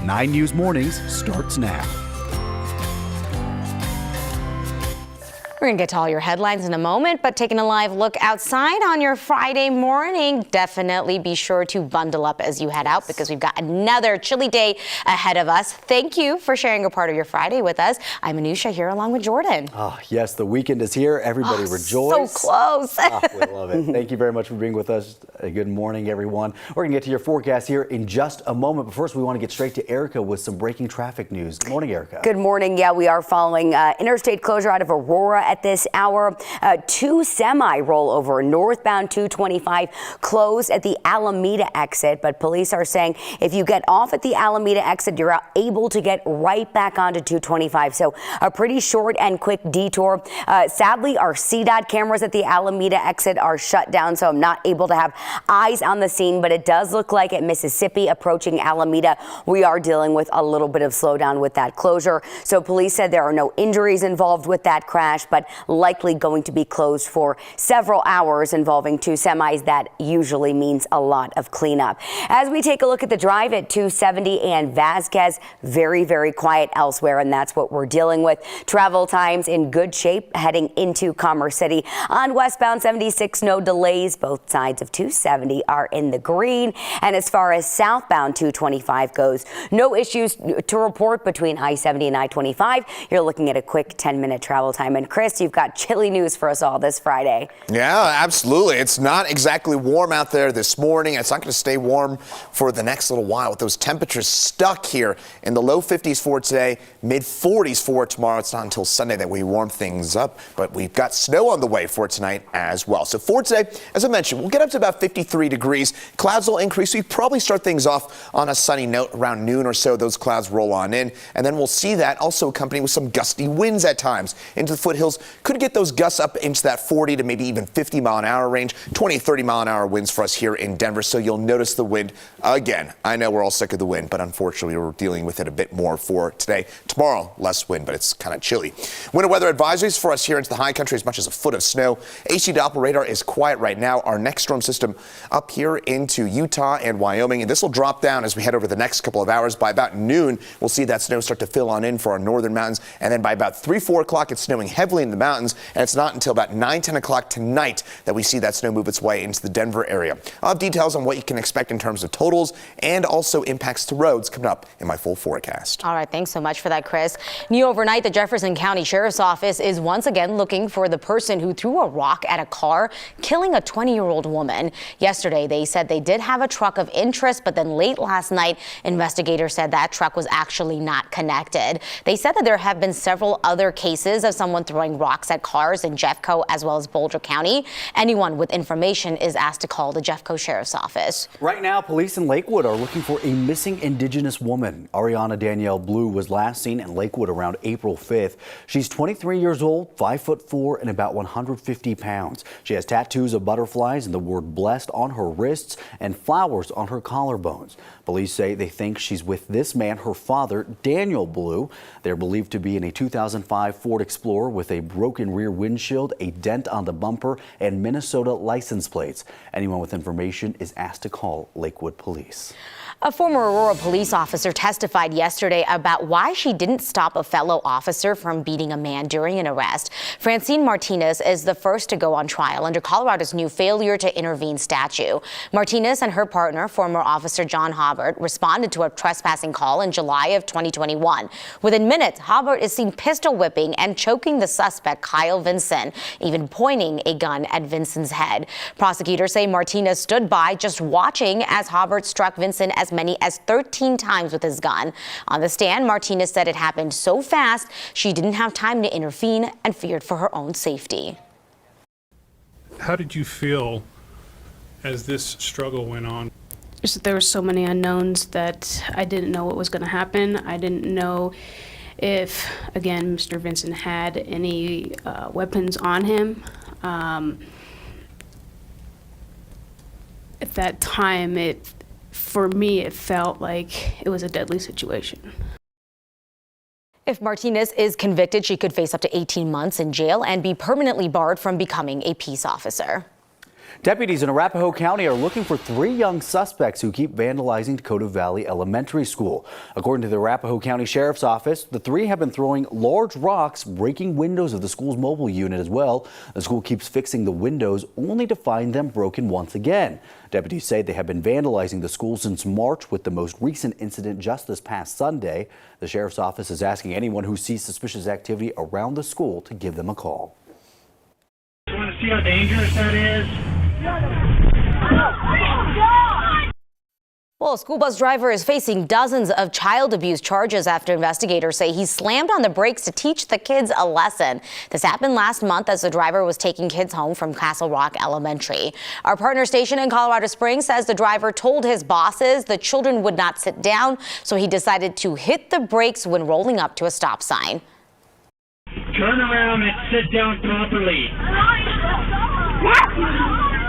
9 News Mornings starts now. We're going to get to all your headlines in a moment, but taking a live look outside on your Friday morning, definitely be sure to bundle up as you head out because we've got another chilly day ahead of us. Thank you for sharing a part of your Friday with us. I'm Anusha here along with Jordan. Oh, yes, the weekend is here. Everybody rejoice. So close. We love it. Thank you very much for being with us. Good morning, everyone. We're going to get to your forecast here in just a moment. But first, we want to get straight to Erica with some breaking traffic news. Good morning, Erica. Good morning. Yeah, we are following interstate closure out of Aurora at this hour. Two semi rollover northbound 225 closed at the Alameda exit, but police are saying if you get off at the Alameda exit, you're able to get right back onto 225. So a pretty short and quick detour. Sadly, our CDOT cameras at the Alameda exit are shut down, so I'm not able to have eyes on the scene, but it does look like at Mississippi approaching Alameda, we are dealing with a little bit of slowdown with that closure. So police said there are no injuries involved with that crash, but likely going to be closed for several hours involving two semis. That usually means a lot of cleanup. As we take a look at the drive at 270 and Vasquez, very, very quiet elsewhere, and that's what we're dealing with. Travel times in good shape heading into Commerce City. On westbound 76, no delays. Both sides of 270 are in the green. And as far as southbound 225 goes, no issues to report between I-70 and I-25. You're looking at a quick 10-minute travel time. And Chris, you've got chilly news for us all this Friday. Yeah, absolutely. It's not exactly warm out there this morning. It's not going to stay warm for the next little while with those temperatures stuck here in the low 50s for today, mid 40s for tomorrow. It's not until Sunday that we warm things up, but we've got snow on the way for tonight as well. So for today, as I mentioned, we'll get up to about 53 degrees. Clouds will increase. We probably start things off on a sunny note around noon or so. Those clouds roll on in, and then we'll see that also accompanied with some gusty winds at times into the foothills. Could get those gusts up into that 40 to maybe even 50 mile an hour range, 20, 30 mile an hour winds for us here in Denver. So you'll notice the wind again. I know we're all sick of the wind, but unfortunately we're dealing with it a bit more for today. Tomorrow, less wind, but it's kind of chilly. Winter weather advisories for us here into the high country, as much as a foot of snow. AC Doppler radar is quiet right now. Our next storm system up here into Utah and Wyoming, and this will drop down as we head over the next couple of hours. By about noon, we'll see that snow start to fill on in for our northern mountains, and then by about 3, 4 o'clock, it's snowing heavily in the mountains, and it's not until about 9, 10 o'clock tonight that we see that snow move its way into the Denver area. I'll have details on what you can expect in terms of totals and also impacts to roads coming up in my full forecast. All right, thanks so much for that, Chris. New overnight, the Jefferson County Sheriff's Office is once again looking for the person who threw a rock at a car, killing a 20-year-old woman. Yesterday, they said they did have a truck of interest, but then late last night, investigators said that truck was actually not connected. They said that there have been several other cases of someone throwing rocks at cars in Jeffco as well as Boulder County. Anyone with information is asked to call the Jeffco Sheriff's Office. Right now, police in Lakewood are looking for a missing Indigenous woman. Ariana Danielle Blue was last seen in Lakewood around April 5th. She's 23 years old, 5'4", and about 150 pounds. She has tattoos of butterflies and the word blessed on her wrists and flowers on her collarbones. Police say they think she's with this man, her father, Daniel Blue. They're believed to be in a 2005 Ford Explorer with a broken rear windshield, a dent on the bumper, and Minnesota license plates. Anyone with information is asked to call Lakewood Police. A former Aurora police officer testified yesterday about why she didn't stop a fellow officer from beating a man during an arrest. Francine Martinez is the first to go on trial under Colorado's new failure to intervene statute. Martinez and her partner, former officer John Hobbart, responded to a trespassing call in July of 2021. Within minutes, Hobbart is seen pistol whipping and choking the suspect, Kyle Vinson, even pointing a gun at Vinson's head. Prosecutors say Martinez stood by just watching as Hobbart struck Vinson as many as 13 times with his gun. On the stand, Martinez said it happened so fast she didn't have time to intervene and feared for her own safety. How did you feel as this struggle went on? Just there were so many unknowns that I didn't know what was going to happen. I didn't know if, again, Mr. Vincent had any weapons on him. At that time, for me, it felt like it was a deadly situation. If Martinez is convicted, she could face up to 18 months in jail and be permanently barred from becoming a peace officer. Deputies in Arapahoe County are looking for 3 young suspects who keep vandalizing Dakota Valley Elementary School. According to the Arapahoe County Sheriff's Office, the 3 have been throwing large rocks, breaking windows of the school's mobile unit as well. The school keeps fixing the windows only to find them broken once again. Deputies say they have been vandalizing the school since March, with the most recent incident just this past Sunday. The Sheriff's Office is asking anyone who sees suspicious activity around the school to give them a call. You want to see how dangerous that is? Well, a school bus driver is facing dozens of child abuse charges after investigators say he slammed on the brakes to teach the kids a lesson. This happened last month as the driver was taking kids home from Castle Rock Elementary. Our partner station in Colorado Springs says the driver told his bosses the children would not sit down, so he decided to hit the brakes when rolling up to a stop sign. Turn around and sit down properly.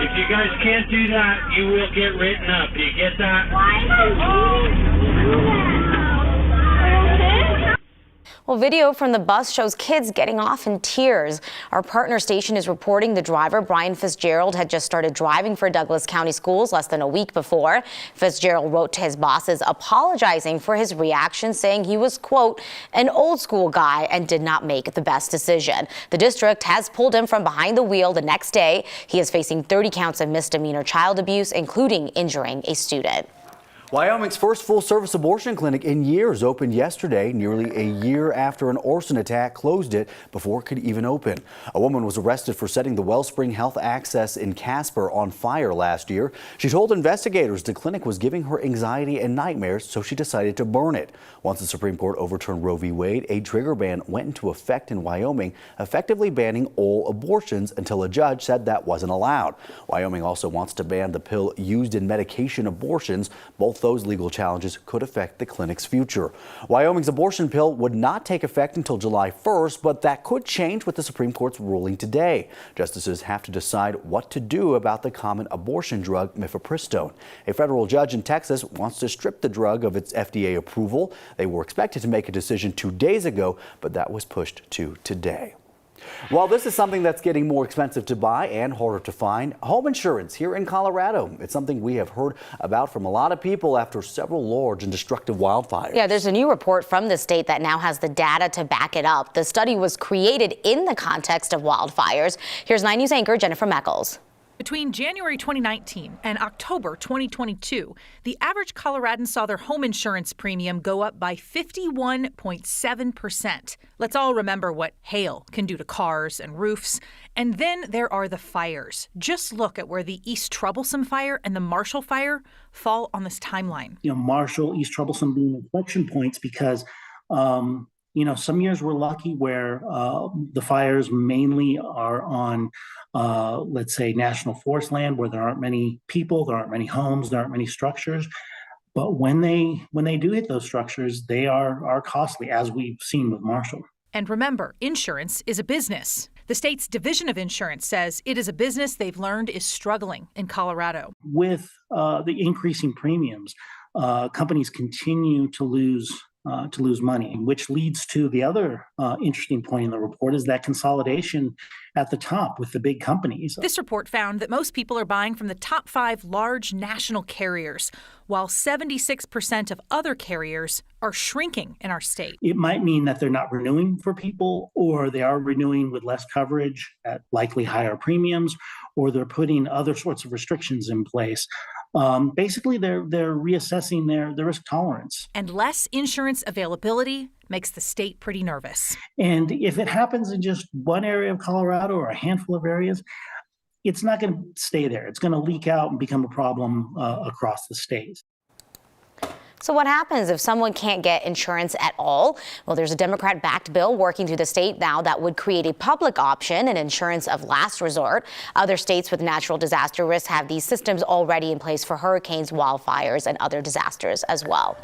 If you guys can't do that, you will get written up. You get that? Well, video from the bus shows kids getting off in tears. Our partner station is reporting the driver, Brian Fitzgerald, had just started driving for Douglas County Schools less than a week before. Fitzgerald wrote to his bosses apologizing for his reaction, saying he was, quote, an old school guy and did not make the best decision. The district has pulled him from behind the wheel the next day. He is facing 30 counts of misdemeanor child abuse, including injuring a student. Wyoming's first full-service abortion clinic in years opened yesterday, nearly a year after an arson attack closed it before it could even open. A woman was arrested for setting the Wellspring Health Access in Casper on fire last year. She told investigators the clinic was giving her anxiety and nightmares, so she decided to burn it. Once the Supreme Court overturned Roe v. Wade, a trigger ban went into effect in Wyoming, effectively banning all abortions until a judge said that wasn't allowed. Wyoming also wants to ban the pill used in medication abortions. Both those legal challenges could affect the clinic's future. Wyoming's abortion pill would not take effect until July 1st, but that could change with the Supreme Court's ruling today. Justices have to decide what to do about the common abortion drug mifepristone. A federal judge in Texas wants to strip the drug of its FDA approval. They were expected to make a decision 2 days ago, but that was pushed to today. While this is something that's getting more expensive to buy and harder to find, home insurance here in Colorado, it's something we have heard about from a lot of people after several large and destructive wildfires. Yeah, there's a new report from the state that now has the data to back it up. The study was created in the context of wildfires. Here's 9 News anchor Jennifer Meckles. Between January 2019 and October 2022, the average Coloradan saw their home insurance premium go up by 51.7%. Let's all remember what hail can do to cars and roofs. And then there are the fires. Just look at where the East Troublesome fire and the Marshall fire fall on this timeline. Marshall, East Troublesome being inflection points because some years we're lucky where the fires mainly are on, let's say, national forest land where there aren't many people, there aren't many homes, there aren't many structures. But when they do hit those structures, they are costly, as we've seen with Marshall. And remember, insurance is a business. The state's Division of Insurance says it is a business they've learned is struggling in Colorado. With the increasing premiums, companies continue to lose money, which leads to the other interesting point in the report is that consolidation at the top with the big companies. This report found that most people are buying from the top 5 large national carriers, while 76% of other carriers are shrinking in our state. It might mean that they're not renewing for people, or they are renewing with less coverage at likely higher premiums, or they're putting other sorts of restrictions in place. Basically, they're reassessing their risk tolerance. And less insurance availability makes the state pretty nervous. And if it happens in just one area of Colorado or a handful of areas, it's not going to stay there. It's going to leak out and become a problem across the state. So what happens if someone can't get insurance at all? Well, there's a Democrat-backed bill working through the state now that would create a public option, an insurance of last resort. Other states with natural disaster risks have these systems already in place for hurricanes, wildfires, and other disasters as well.